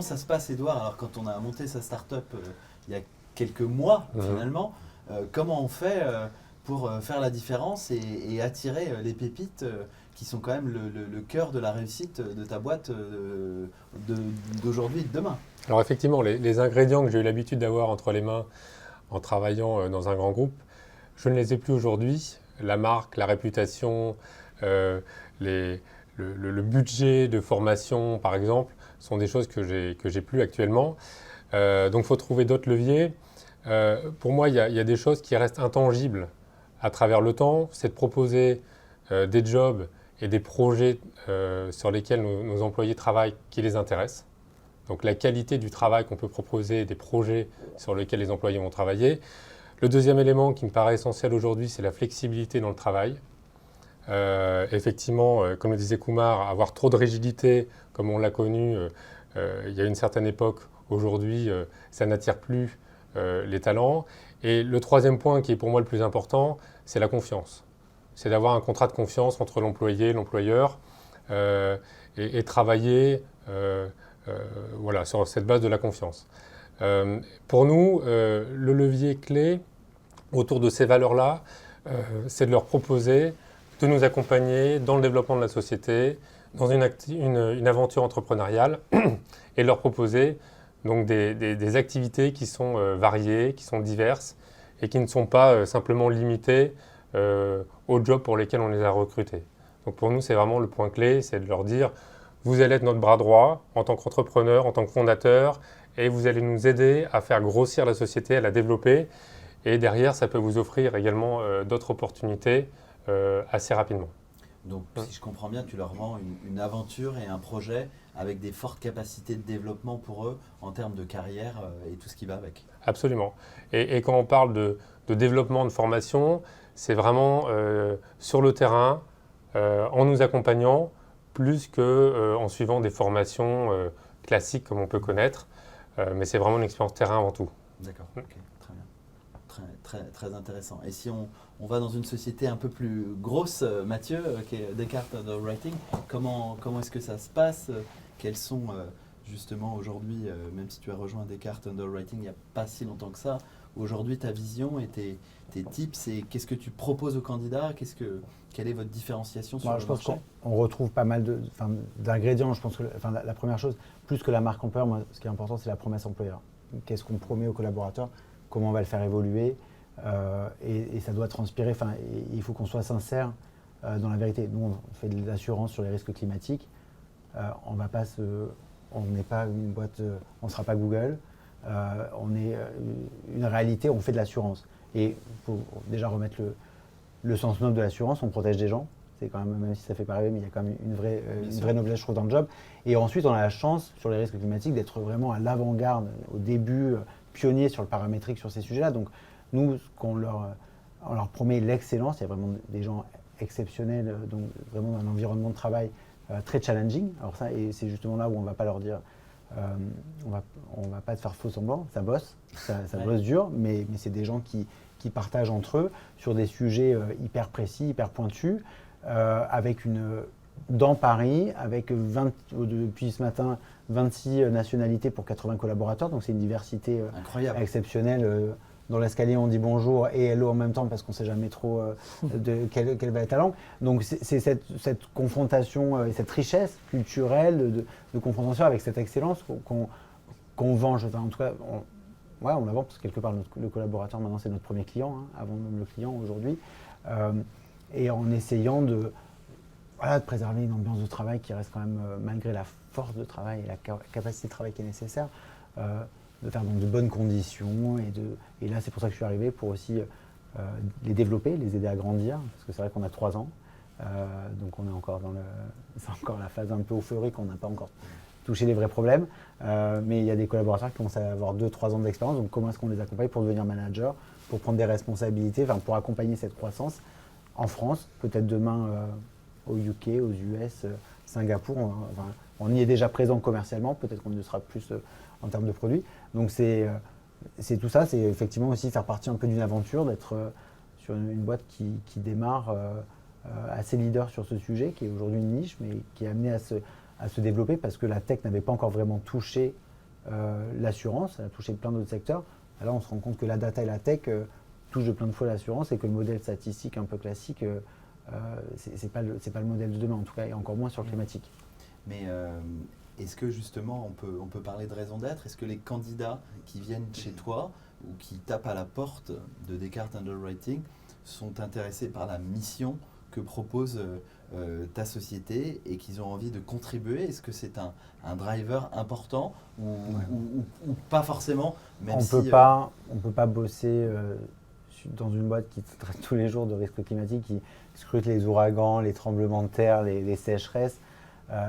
comment ça se passe, Édouard? Alors, quand on a monté sa start-up il y a quelques mois, finalement, comment on fait pour faire la différence et attirer les pépites qui sont quand même le cœur de la réussite de ta boîte d'aujourd'hui et de demain? Alors effectivement, les ingrédients que j'ai eu l'habitude d'avoir entre les mains en travaillant dans un grand groupe, je ne les ai plus aujourd'hui. La marque, la réputation, euh, le budget de formation, par exemple, sont des choses que j'ai plus actuellement. Donc il faut trouver d'autres leviers. Pour moi, il y a des choses qui restent intangibles à travers le temps. C'est de proposer des jobs et des projets sur lesquels nos employés travaillent qui les intéressent. Donc la qualité du travail qu'on peut proposer, des projets sur lesquels les employés vont travailler. Le deuxième élément qui me paraît essentiel aujourd'hui, c'est la flexibilité dans le travail. Effectivement, comme le disait Kumar, avoir trop de rigidité, comme on l'a connu il y a une certaine époque, aujourd'hui, ça n'attire plus les talents. Et le troisième point qui est pour moi le plus important, c'est la confiance. C'est d'avoir un contrat de confiance entre l'employé et l'employeur et travailler voilà, sur cette base de la confiance. Pour nous, le levier clé autour de ces valeurs-là, c'est de leur proposer de nous accompagner dans le développement de la société, dans une aventure entrepreneuriale et leur proposer donc des activités qui sont variées, qui sont diverses et qui ne sont pas simplement limitées aux jobs pour lesquels on les a recrutés. Donc pour nous, c'est vraiment le point clé, c'est de leur dire vous allez être notre bras droit en tant qu'entrepreneur, en tant que fondateur, et vous allez nous aider à faire grossir la société, à la développer. Et derrière, ça peut vous offrir également d'autres opportunités assez rapidement. Donc, si je comprends bien, tu leur vends une aventure et un projet avec des fortes capacités de développement pour eux en termes de carrière et tout ce qui va avec. Absolument. Et quand on parle de développement, de formation, c'est vraiment sur le terrain, en nous accompagnant, plus qu'en suivant des formations classiques comme on peut connaître. Mais c'est vraiment une expérience terrain avant tout. D'accord, ok, très bien. Très intéressant. Et si on va dans une société un peu plus grosse, Mathieu, qui est Descartes Underwriting, comment est-ce que ça se passe? Quels sont justement aujourd'hui, même si tu as rejoint Descartes Underwriting il n'y a pas si longtemps que ça, aujourd'hui ta vision et tes tips et qu'est-ce que tu proposes aux candidats? Quelle est votre différenciation sur le marché? Je pense qu'on retrouve pas mal d'ingrédients. Je pense que la première chose, plus que la marque employeur, moi, ce qui est important, c'est la promesse employeur. Qu'est-ce qu'on promet aux collaborateurs? Comment on va le faire évoluer et ça doit transpirer. Il faut qu'on soit sincère dans la vérité. Nous, on fait de l'assurance sur les risques climatiques. On n'est pas une boîte, on ne sera pas Google. On est une réalité, on fait de l'assurance. Et il faut déjà remettre le sens noble de l'assurance, on protège des gens. C'est quand même si ça fait pas rêver, mais il y a quand même une vraie noblesse, je trouve, dans le job. Et ensuite, on a la chance, sur les risques climatiques, d'être vraiment à l'avant-garde, au début, pionnier sur le paramétrique sur ces sujets-là. Donc, nous, on leur promet l'excellence. Il y a vraiment des gens exceptionnels, donc vraiment dans un environnement de travail très challenging. Alors ça, et c'est justement là où on ne va pas leur dire, on va pas te faire faux semblant, ça bosse, ça bosse dur, mais c'est des gens qui partagent entre eux sur des sujets hyper précis, hyper pointus, dans Paris, avec depuis ce matin 26 nationalités pour 80 collaborateurs, donc c'est une diversité exceptionnelle. Dans l'escalier, on dit bonjour et hello en même temps parce qu'on ne sait jamais trop quelle va être la langue. Donc c'est cette confrontation et cette richesse culturelle de confrontation avec cette excellence qu'on vend. En tout cas, on la vend parce que quelque part, le collaborateur, maintenant, c'est notre premier client, avant même le client aujourd'hui. Et en essayant de préserver une ambiance de travail qui reste quand même, malgré la force de travail et la capacité de travail qui est nécessaire, de faire dans de bonnes conditions. Et là, c'est pour ça que je suis arrivé, pour aussi les développer, les aider à grandir, parce que c'est vrai qu'on a 3 ans, donc on est encore c'est encore la phase un peu euphorique, on n'a pas encore touché les vrais problèmes, mais il y a des collaborateurs qui commencent à avoir 2-3 ans d'expérience, donc comment est-ce qu'on les accompagne pour devenir manager, pour prendre des responsabilités, pour accompagner cette croissance en France, peut-être demain au UK, aux US, Singapour, on y est déjà présent commercialement, peut-être qu'on le sera plus en termes de produits. Donc c'est tout ça, c'est effectivement aussi faire partie un peu d'une aventure, d'être sur une boîte qui démarre assez leader sur ce sujet, qui est aujourd'hui une niche, mais qui est amenée à se développer parce que la tech n'avait pas encore vraiment touché l'assurance, elle a touché plein d'autres secteurs. Là, on se rend compte que la data et la tech touchent de plein de fois l'assurance et que le modèle statistique un peu classique, c'est pas le modèle de demain, en tout cas, et encore moins sur le climatique. Mais est-ce que justement on peut parler de raison d'être? Est-ce que les candidats qui viennent chez toi ou qui tapent à la porte de Descartes Underwriting sont intéressés par la mission que propose ta société et qu'ils ont envie de contribuer? Est-ce que c'est un driver important ou pas forcément, même on peut pas bosser dans une boîte qui traite tous les jours de risques climatiques, qui scrute les ouragans, les tremblements de terre, les sécheresses,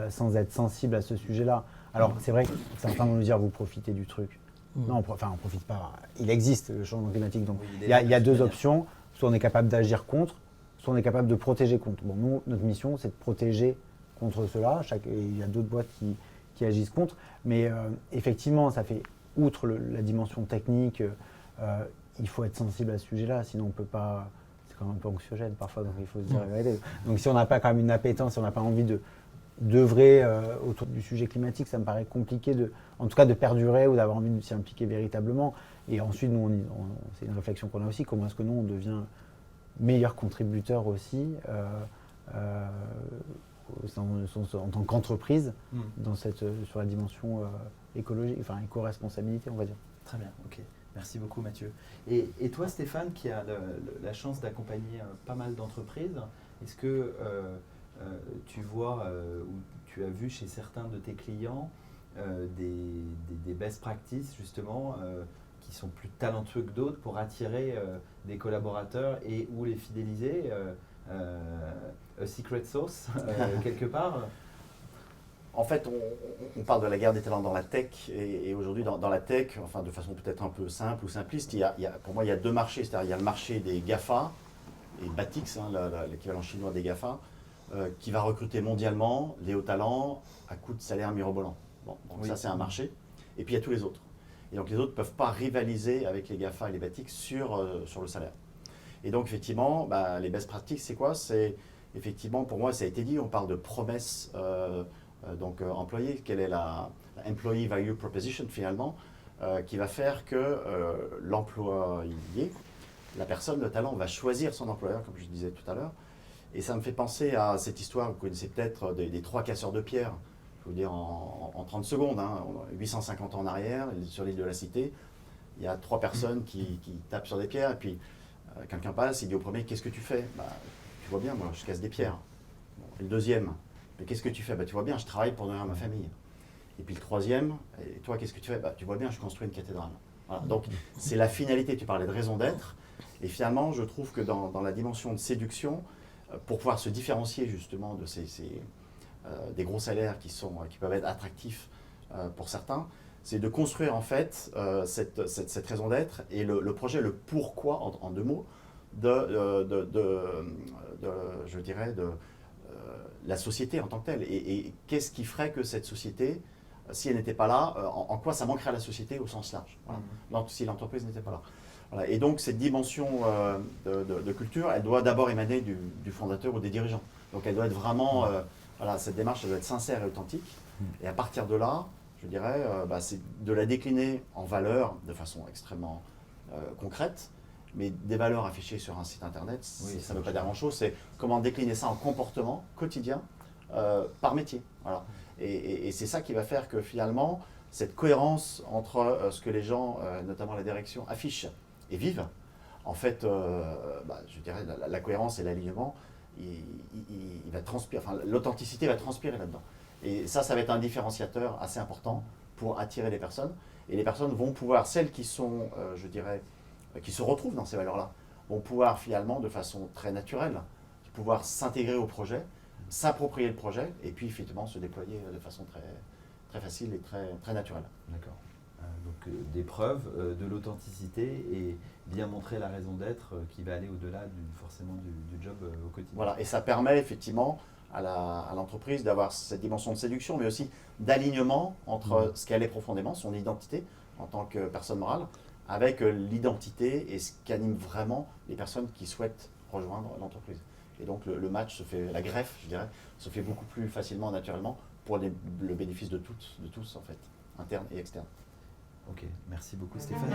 sans être sensible à ce sujet-là. Alors c'est vrai que certains vont nous dire vous profitez du truc. Non, on profite pas. Il existe le changement climatique, donc il y a deux options. Soit on est capable d'agir contre, soit on est capable de protéger contre. Bon, nous, notre mission, c'est de protéger contre cela. Il y a d'autres boîtes qui agissent contre. Mais effectivement, ça fait, outre la dimension technique, il faut être sensible à ce sujet-là, sinon on peut pas. C'est quand même un peu anxiogène parfois, donc il faut se dire la vérité. Donc si on n'a pas quand même une appétence, si on n'a pas envie d'œuvrer autour du sujet climatique, ça me paraît compliqué en tout cas de perdurer ou d'avoir envie de s'y impliquer véritablement. Et ensuite, nous, c'est une réflexion qu'on a aussi, comment est-ce que nous, on devient meilleur contributeur aussi en tant qu'entreprise sur la dimension écologique, enfin éco-responsabilité, on va dire. Très bien, ok. Merci beaucoup Mathieu. Et toi Stéphane, qui a la chance d'accompagner pas mal d'entreprises, est-ce que tu vois ou tu as vu chez certains de tes clients des best practices justement qui sont plus talentueux que d'autres pour attirer des collaborateurs et ou les fidéliser, a secret sauce quelque part? En fait, on parle de la guerre des talents dans la tech, et aujourd'hui dans la tech, enfin de façon peut-être un peu simple ou simpliste, pour moi il y a deux marchés, c'est-à-dire il y a le marché des GAFA, et Batix, l'équivalent chinois des GAFA, qui va recruter mondialement les hauts talents à coût de salaire mirobolant. Bon, donc oui. Ça c'est un marché, et puis il y a tous les autres. Et donc les autres ne peuvent pas rivaliser avec les GAFA et les Batix sur le salaire. Et donc effectivement, les best practices c'est quoi? C'est effectivement, pour moi ça a été dit, on parle de promesses employé, quelle est la employee value proposition finalement, qui va faire que l'employé, la personne, le talent, va choisir son employeur, comme je disais tout à l'heure. Et ça me fait penser à cette histoire, vous connaissez peut-être des trois casseurs de pierre, je veux dire en 30 secondes, 850 ans en arrière, sur l'île de la Cité, il y a trois personnes qui tapent sur des pierres, et puis quelqu'un passe, il dit au premier, qu'est-ce que tu fais? Tu vois bien, moi je casse des pierres. Bon, et le deuxième, mais qu'est-ce que tu fais? Tu vois bien, je travaille pour nourrir ma famille. Et puis le troisième, et toi, qu'est-ce que tu fais? Tu vois bien, je construis une cathédrale. Voilà. Donc, c'est la finalité. Tu parlais de raison d'être. Et finalement, je trouve que dans la dimension de séduction, pour pouvoir se différencier justement de des gros salaires qui peuvent être attractifs pour certains, c'est de construire en fait cette raison d'être et le projet, le pourquoi, en deux mots, je dirais, la société en tant que telle. Et qu'est-ce qui ferait que cette société, si elle n'était pas là, en quoi ça manquerait à la société au sens large, voilà. Si l'entreprise n'était pas là. Voilà. Et donc cette dimension de culture, elle doit d'abord émaner du fondateur ou des dirigeants. Donc elle doit être vraiment, cette démarche, elle doit être sincère et authentique. Et à partir de là, je dirais, c'est de la décliner en valeurs de façon extrêmement concrète. Mais des valeurs affichées sur un site internet, ça ne veut pas dire grand-chose. C'est comment décliner ça en comportement quotidien par métier. Voilà. Et c'est ça qui va faire que finalement, cette cohérence entre ce que les gens, notamment la direction, affichent et vivent, en fait, je dirais la cohérence et l'alignement, il va transpirer. Enfin, l'authenticité va transpirer là-dedans. Et ça va être un différenciateur assez important pour attirer les personnes. Et les personnes vont pouvoir, celles qui sont, je dirais, qui se retrouvent dans ces valeurs-là, vont pouvoir finalement, de façon très naturelle, pouvoir s'intégrer au projet, s'approprier le projet, et puis effectivement se déployer de façon très, très facile et très, très naturelle. D'accord. Donc des preuves, de l'authenticité et bien montrer la raison d'être qui va aller au-delà forcément du job au quotidien. Voilà, et ça permet effectivement à l'entreprise d'avoir cette dimension de séduction, mais aussi d'alignement entre ce qu'elle est profondément, son identité en tant que personne morale, avec l'identité et ce qui anime vraiment les personnes qui souhaitent rejoindre l'entreprise. Et donc le match se fait, la greffe, je dirais, se fait beaucoup plus facilement, naturellement, pour le bénéfice de tous en fait. internes et externes. Ok, merci beaucoup Stéphane.